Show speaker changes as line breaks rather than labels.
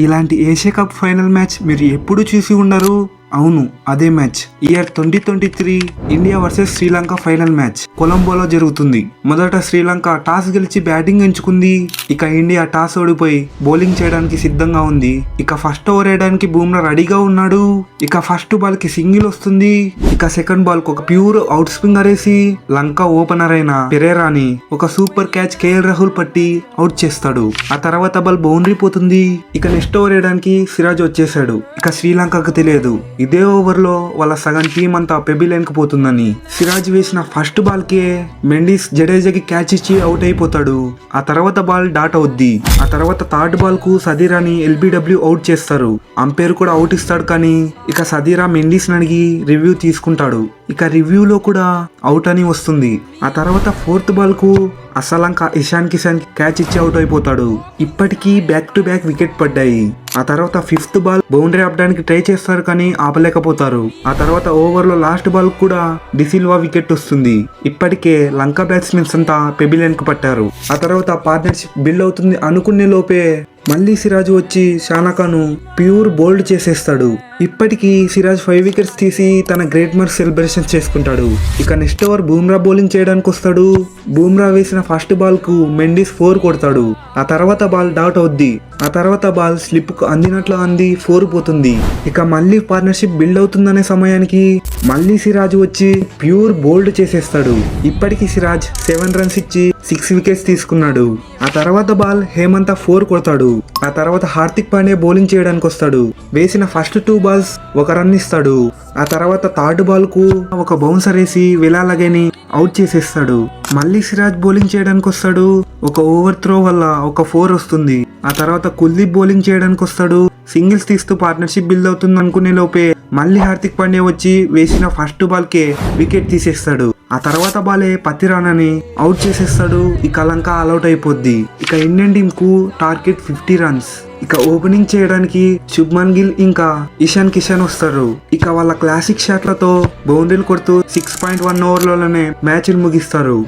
ఇలాంటి Asia cup final match మీరు ఎప్పుడు చూసి ఉండరు. అవును, అదే match year 2023 India versus Sri Lanka final match కొలంబోలో జరుగుతుంది. మొదట శ్రీలంక టాస్ గెలిచి బ్యాటింగ్ ఎంచుకుంది. ఇక ఇండియా టాస్ ఓడిపోయి బౌలింగ్ చేయడానికి సిద్ధంగా ఉంది. ఇక ఫస్ట్ ఓవర్ వేయడానికి బూమ్రా రెడీగా ఉన్నాడు. ఇక ఫస్ట్ బాల్ కి సింగిల్ వస్తుంది. ఇక సెకండ్ బాల్ కు ఒక ప్యూర్ అవుట్ స్వింగర్ వేసి లంక ఓపెనర్ అయిన పెరేరాని ఒక సూపర్ క్యాచ్ కేఎల్ రాహుల్ పట్టి అవుట్ చేస్తాడు. ఆ తర్వాత బాల్ బౌండరీ పోతుంది. ఇక నెక్స్ట్ ఓవర్ వేయడానికి సిరాజ్ వచ్చేసాడు. ఇక శ్రీలంకకు తెలియదు ఇదే ఓవర్ లో వాళ్ళ సగం టీం అంతా పెబిలైన్ కు పోతుందని. సిరాజ్ వేసిన ఫస్ట్ బాల్ కే మెండిస్ జడేజాకి క్యాచ్ ఇచ్చి అవుట్ అయిపోతాడు. ఆ తర్వాత బాల్ డాట్ అవుద్ది. ఆ తర్వాత థర్డ్ బాల్ కు సదీరాని ఎల్బిడబ్ల్యూ అవుట్ చేస్తారు. అంపైర్ కూడా అవుట్ ఇస్తాడు. కానీ ఇక సదీరా మెండిస్ అడిగి రివ్యూ తీసుకుంటాడు. ఇక రివ్యూలో కూడా అవుట్ అని వస్తుంది. ఆ తర్వాత ఫోర్త్ బాల్ కు అసలంక ఇషాన్ కిషాన్ క్యాచ్ ఇచ్చి అవుట్ అయిపోతాడు. ఇప్పటికీ బ్యాక్ టు బ్యాక్ వికెట్ పడ్డాయి. ఆ తర్వాత ఫిఫ్త్ బాల్ బౌండరీ ఆపడానికి ట్రై చేస్తారు కానీ ఆపలేకపోతారు. ఆ తర్వాత ఓవర్ లో లాస్ట్ బాల్ కూడా డిసిల్వా వికెట్ వస్తుంది. ఇప్పటికే లంక బ్యాట్స్మెన్స్ అంతా పెబిలియన్ కు పట్టారు. ఆ తర్వాత పార్ట్నర్షిప్ బిల్డ్ అవుతుంది అనుకునే లోపే మళ్ళీ సిరాజ్ వచ్చి షానాకాను ప్యూర్ బోల్డ్ చేసేస్తాడు. ఇప్పటికీ సిరాజ్ 5 వికెట్స్ తీసి తన గ్రేట్ మార్క్ సెలబ్రేషన్ చేసుకుంటాడు. ఇక నెక్స్ట్ ఓవర్ బూమ్రా బౌలింగ్ చేయడానికి వస్తాడు. బూమ్రా వేసిన ఫస్ట్ బాల్ కు మెండిస్ 4 కొడతాడు. ఆ తర్వాత బాల్ డాట్ అవుద్ది. ఆ తర్వాత బాల్ స్లిప్ కు అందినట్లు అంది 4 పోతుంది. ఇక మళ్ళీ పార్ట్నర్షిప్ బిల్డ్ అవుతుందనే సమయానికి మళ్ళీ సిరాజ్ వచ్చి ప్యూర్ బోల్డ్ చేసేస్తాడు. ఇప్పటికీ సిరాజ్ 7 రన్స్ ఇచ్చి 6 వికెట్స్ తీసుకున్నాడు. ఆ తర్వాత బాల్ హేమంత్ 4 కొడతాడు. ఆ తర్వాత హార్దిక్ పాండ్యా బౌలింగ్ చేయడానికి వస్తాడు. వేసిన ఫస్ట్ 2 బాల్స్ 1 రన్ ఇస్తాడు. ఆ తర్వాత థర్డ్ బాల్ కు ఒక బౌన్సర్ వేసి వెలాలగని అవుట్ చేసేస్తాడు. మళ్ళీ సిరాజ్ బౌలింగ్ చేయడానికి వస్తాడు. ఒక ఓవర్ త్రో వల్ల ఒక 4 వస్తుంది. ఆ తర్వాత కుల్దీప్ బౌలింగ్ చేయడానికి వస్తాడు. సింగిల్స్ తీస్తూ పార్ట్నర్షిప్ బిల్డ్ అవుతుంది అనుకునే లోపే మళ్ళీ హార్దిక్ పాండ్యా వచ్చి వేసిన ఫస్ట్ బాల్ కే వికెట్ తీసేస్తాడు. ఆ తర్వాత బాలే పతిరానని అవుట్ చేసేస్తాడు. ఇక లంక ఆల్అౌట్ అయిపోద్ది. ఇక ఇండియన్ టీమ్ కు టార్గెట్ 50 రన్స్. ఇక ఓపెనింగ్ చేయడానికి శుభ్మన్ గిల్ ఇంకా ఇషాన్ కిషాన్ వస్తారు. ఇక వాళ్ళ క్లాసిక్ షాట్లతో బౌండరీలు కొడుతూ 6.1 ఓవర్లలోనే మ్యాచ్ ముగిస్తారు.